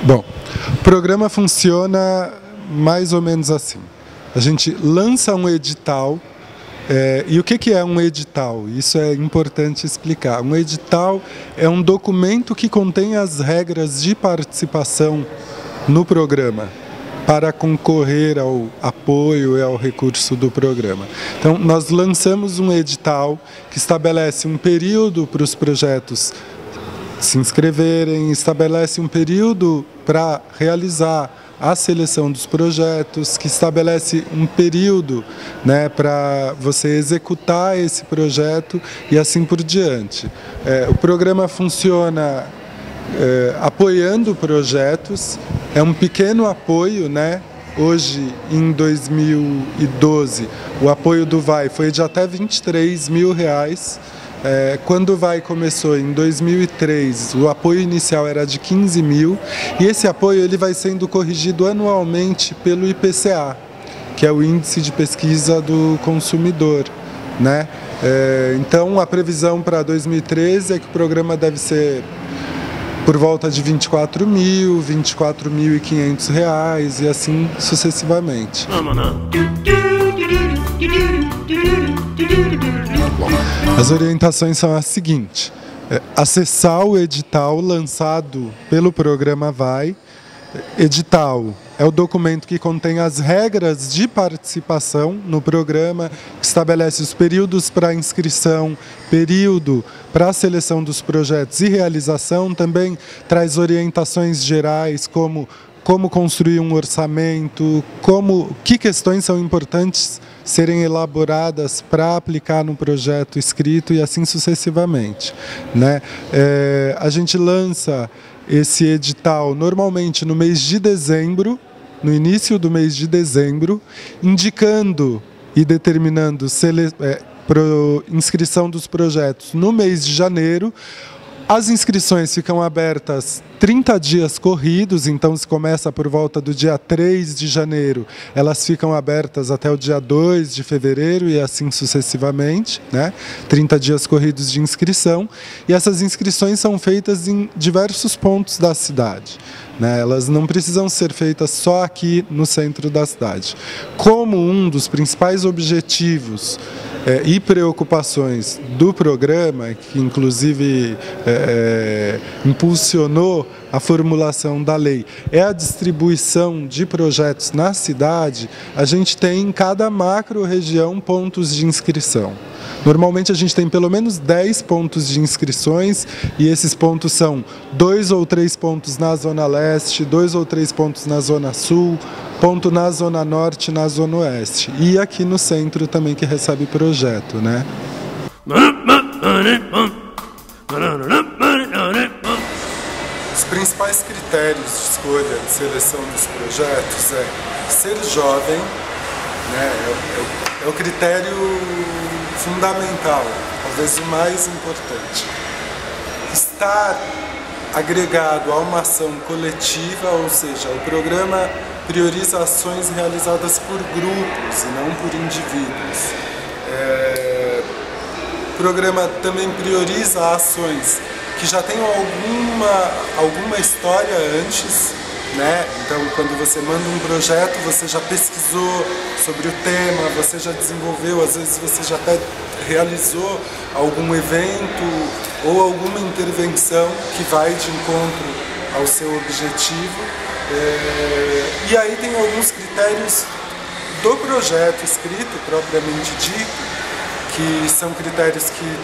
Bom, o programa funciona mais ou menos assim. A gente lança um edital. E o que é um edital? Isso é importante explicar. Um edital é um documento que contém as regras de participação no programa para concorrer ao apoio e ao recurso do programa. Então, nós lançamos um edital que estabelece um período para os projetos se inscreverem, estabelece um período para realizar a seleção dos projetos, que estabelece um período, né, para você executar esse projeto e assim por diante. O programa funciona apoiando projetos, é um pequeno apoio, né? Hoje, em 2012, o apoio do VAI foi de até R$23 mil. Quando o VAI começou em 2003, o apoio inicial era de 15 mil e esse apoio ele vai sendo corrigido anualmente pelo IPCA, que é o Índice de Pesquisa do Consumidor, né? Então, a previsão para 2013 é que o programa deve ser por volta de R$24 mil, R$24.500 e assim sucessivamente. As orientações são as seguintes: acessar o edital lançado pelo programa VAI. Edital é o documento que contém as regras de participação no programa, que estabelece os períodos para inscrição, período para a seleção dos projetos e realização, também traz orientações gerais como construir um orçamento, que questões são importantes serem elaboradas para aplicar no projeto escrito e assim sucessivamente, né? A gente lança esse edital normalmente no mês de dezembro, no início do mês de dezembro, indicando e determinando inscrição dos projetos no mês de janeiro. As inscrições ficam abertas 30 dias corridos, então se começa por volta do dia 3 de janeiro, elas ficam abertas até o dia 2 de fevereiro e assim sucessivamente, né? 30 dias corridos de inscrição, e essas inscrições são feitas em diversos pontos da cidade, né? Elas não precisam ser feitas só aqui no centro da cidade. Como um dos principais objetivos e preocupações do programa, que inclusive impulsionou a formulação da lei, é a distribuição de projetos na cidade, a gente tem em cada macro-região pontos de inscrição. Normalmente a gente tem pelo menos 10 pontos de inscrições e esses pontos são 2 ou 3 pontos na Zona Leste, 2 ou 3 pontos na Zona Sul, ponto na Zona Norte e na Zona Oeste. E aqui no centro também que recebe projeto, né? Os principais critérios de escolha de seleção dos projetos é ser jovem, né? É o critério fundamental, talvez o mais importante. Estar agregado a uma ação coletiva, ou seja, o programa prioriza ações realizadas por grupos e não por indivíduos. O programa também prioriza ações que já tenham alguma história antes, né? Então, quando você manda um projeto, você já pesquisou sobre o tema, você já desenvolveu, às vezes você já até realizou algum evento ou alguma intervenção que vai de encontro ao seu objetivo. E aí tem alguns critérios do projeto escrito, propriamente dito, que são critérios que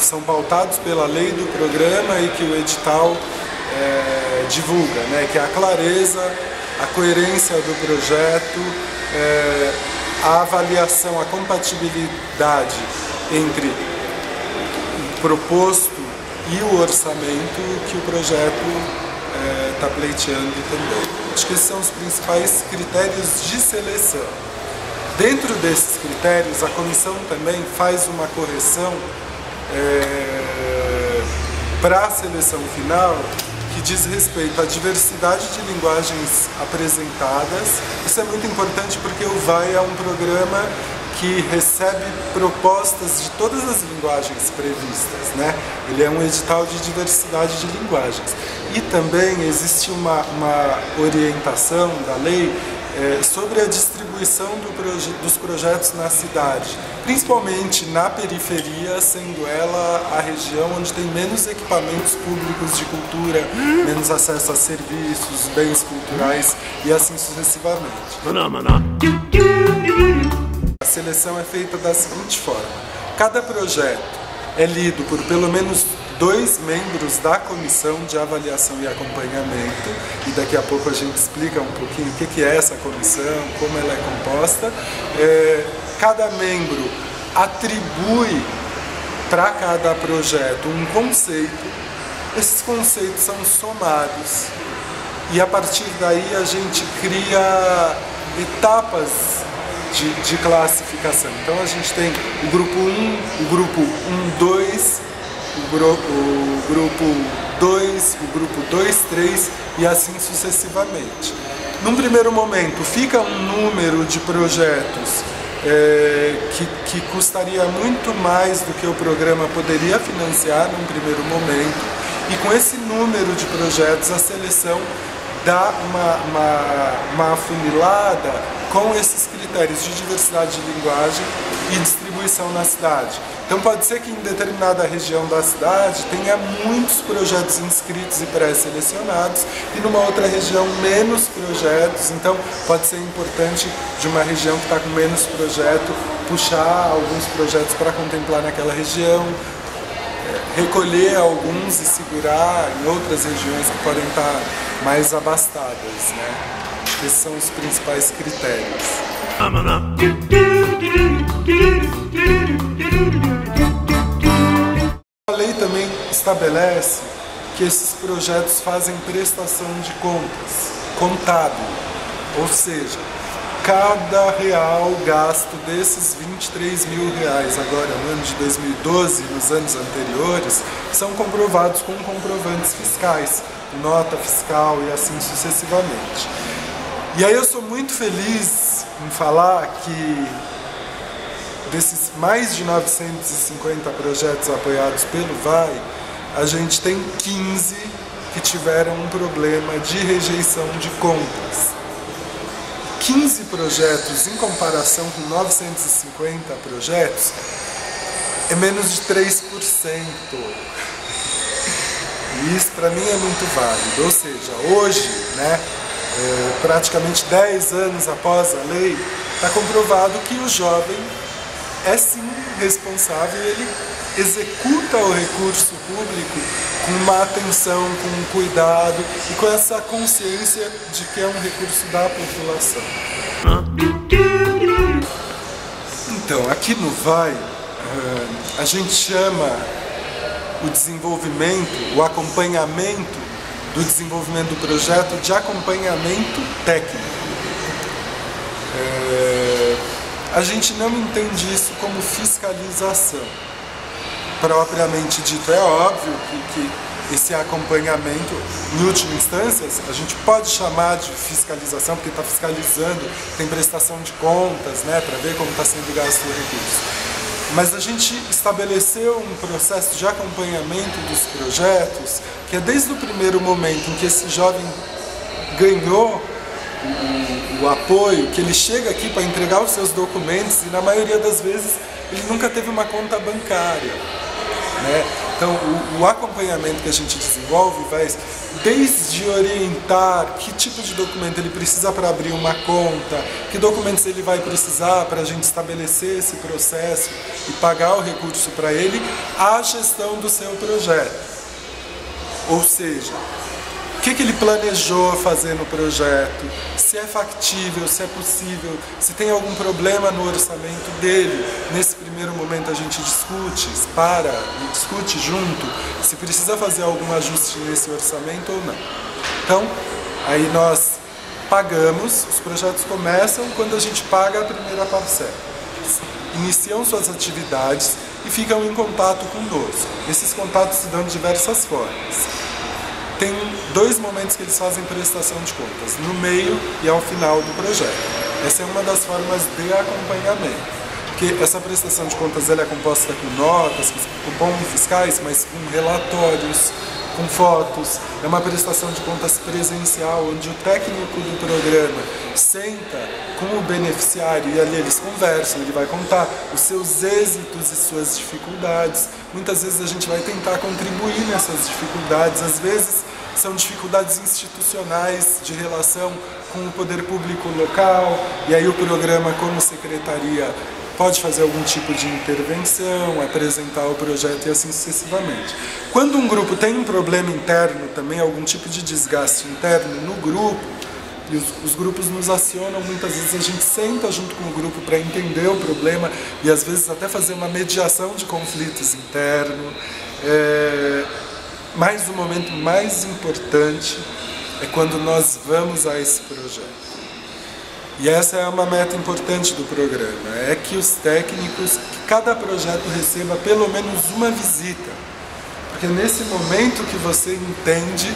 são pautados pela lei do programa e que o edital divulga, né? Que é a clareza, a coerência do projeto, a avaliação, a compatibilidade entre o proposto e o orçamento que o projeto está pleiteando também. Acho que esses são os principais critérios de seleção. Dentro desses critérios, a comissão também faz uma correção para a seleção final, que diz respeito à diversidade de linguagens apresentadas. Isso é muito importante porque o VAI é um programa que recebe propostas de todas as linguagens previstas, né? Ele é um edital de diversidade de linguagens. E também existe uma orientação da lei sobre a distribuição dos projetos na cidade, principalmente na periferia, sendo ela a região onde tem menos equipamentos públicos de cultura, menos acesso a serviços, bens culturais e assim sucessivamente. A seleção é feita da seguinte forma: cada projeto é lido por pelo menos 2 membros da comissão de avaliação e acompanhamento, e daqui a pouco a gente explica um pouquinho o que é essa comissão, como ela é composta. Cada membro atribui para cada projeto um conceito, esses conceitos são somados e a partir daí a gente cria etapas de classificação. Então a gente tem o grupo 1, o grupo 1-2, o grupo 2, o grupo 2-3 e assim sucessivamente. Num primeiro momento fica um número de projetos que custaria muito mais do que o programa poderia financiar num primeiro momento, e com esse número de projetos a seleção dá uma afunilada com esses critérios de diversidade de linguagem e distribuição na cidade. Então pode ser que em determinada região da cidade tenha muitos projetos inscritos e pré-selecionados e numa outra região menos projetos, então pode ser importante de uma região que está com menos projeto puxar alguns projetos para contemplar naquela região, recolher alguns e segurar em outras regiões que podem estar mais abastadas, né? Esses são os principais critérios. A lei também estabelece que esses projetos fazem prestação de contas, contábil, ou seja, cada real gasto desses 23 mil reais agora no ano de 2012 e nos anos anteriores são comprovados com comprovantes fiscais, nota fiscal e assim sucessivamente. E aí eu sou muito feliz em falar que desses mais de 950 projetos apoiados pelo VAI, a gente tem 15 que tiveram um problema de rejeição de contas. 15 projetos em comparação com 950 projetos é menos de 3%. E isso para mim é muito válido. Ou seja, hoje, né, praticamente 10 anos após a lei, está comprovado que o jovem é sim responsável, ele executa o recurso público com uma atenção, com um cuidado e com essa consciência de que é um recurso da população. Então, aqui no VAI, a gente chama o desenvolvimento, o acompanhamento do desenvolvimento do projeto de acompanhamento técnico. A gente não entende isso como fiscalização propriamente dito. É óbvio que esse acompanhamento, em última instância, a gente pode chamar de fiscalização, porque está fiscalizando, tem prestação de contas, né, para ver como está sendo gasto o recurso. Mas a gente estabeleceu um processo de acompanhamento dos projetos, que é desde o primeiro momento em que esse jovem ganhou o apoio, que ele chega aqui para entregar os seus documentos e na maioria das vezes ele nunca teve uma conta bancária, né? Então o acompanhamento que a gente desenvolve vai desde orientar que tipo de documento ele precisa para abrir uma conta, que documentos ele vai precisar para a gente estabelecer esse processo e pagar o recurso para ele, a gestão do seu projeto. Ou seja, o que ele planejou fazer no projeto, se é factível, se é possível, se tem algum problema no orçamento dele. Nesse primeiro momento a gente discute, discute junto, se precisa fazer algum ajuste nesse orçamento ou não. Então, aí nós pagamos, os projetos começam quando a gente paga a primeira parcela. Iniciam suas atividades e ficam em contato conosco. Esses contatos se dão de diversas formas. Tem 2 momentos que eles fazem prestação de contas, no meio e ao final do projeto. Essa é uma das formas de acompanhamento. porque essa prestação de contas ela é composta com notas, com cupons fiscais, mas com relatórios, com fotos. É uma prestação de contas presencial, onde o técnico do programa senta com o beneficiário e ali eles conversam, ele vai contar os seus êxitos e suas dificuldades. Muitas vezes a gente vai tentar contribuir nessas dificuldades, às vezes são dificuldades institucionais de relação com o poder público local, e aí o programa, como secretaria, pode fazer algum tipo de intervenção, apresentar o projeto e assim sucessivamente. Quando um grupo tem um problema interno também, algum tipo de desgaste interno no grupo, e os grupos nos acionam, muitas vezes a gente senta junto com o grupo para entender o problema e às vezes até fazer uma mediação de conflitos internos. Mas o momento mais importante é quando nós vamos a esse projeto. E essa é uma meta importante do programa, é que os técnicos, que cada projeto receba pelo menos uma visita. Porque é nesse momento que você entende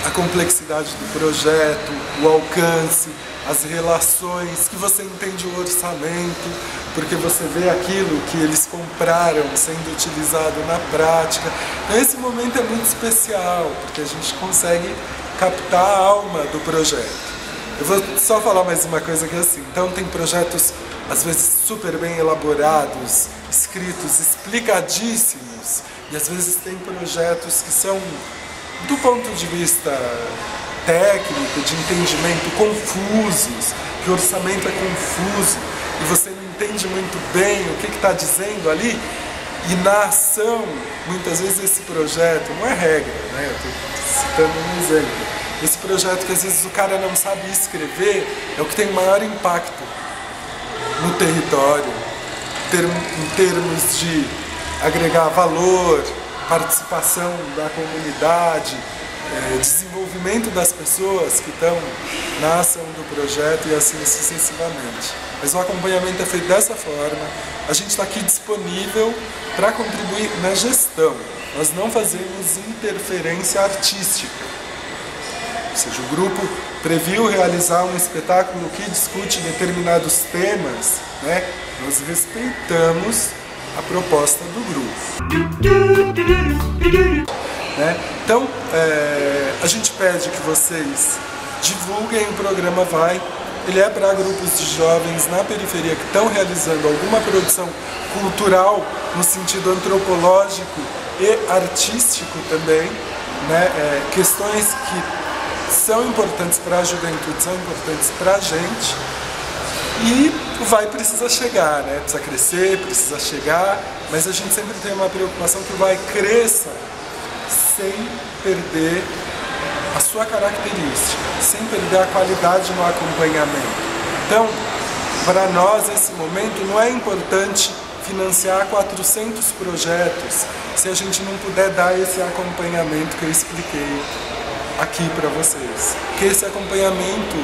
a complexidade do projeto, o alcance, as relações, que você entende o orçamento, porque você vê aquilo que eles compraram sendo utilizado na prática. Então esse momento é muito especial, porque a gente consegue captar a alma do projeto. Eu vou só falar mais uma coisa que é assim, então tem projetos às vezes super bem elaborados, escritos, explicadíssimos, e às vezes tem projetos que são, do ponto de vista técnico, de entendimento, confusos, que o orçamento é confuso, e você não entende muito bem o que está dizendo ali, e na ação, muitas vezes esse projeto, não é regra, né? Eu estou citando um exemplo. Esse projeto que às vezes o cara não sabe escrever é o que tem maior impacto no território, em termos de agregar valor, participação da comunidade, desenvolvimento das pessoas que estão na ação do projeto e assim sucessivamente. Mas o acompanhamento é feito dessa forma, a gente está aqui disponível para contribuir na gestão, nós não fazemos interferência artística. Ou seja, o grupo previu realizar um espetáculo que discute determinados temas, né? Nós respeitamos a proposta do grupo. Né? Então, a gente pede que vocês divulguem o programa Vai. Ele é para grupos de jovens na periferia que estão realizando alguma produção cultural no sentido antropológico e artístico também, né? Questões que são importantes para a juventude, são importantes para a gente, e o Vai precisa chegar, né? Precisa crescer, precisa chegar, mas a gente sempre tem uma preocupação que o Vai cresça sem perder a sua característica, sem perder a qualidade no acompanhamento. Então, para nós, esse momento, não é importante financiar 400 projetos se a gente não puder dar esse acompanhamento que eu expliquei aqui para vocês. Que esse acompanhamento,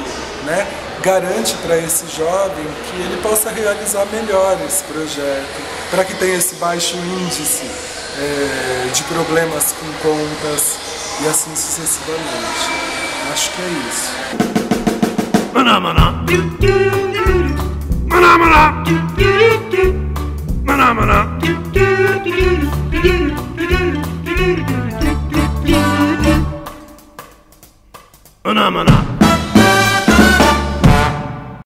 né, garante para esse jovem que ele possa realizar melhor esse projeto, para que tenha esse baixo índice de problemas com contas e assim sucessivamente. Acho que é isso. Maná, maná. Maná, maná. Maná, maná. Maná, maná.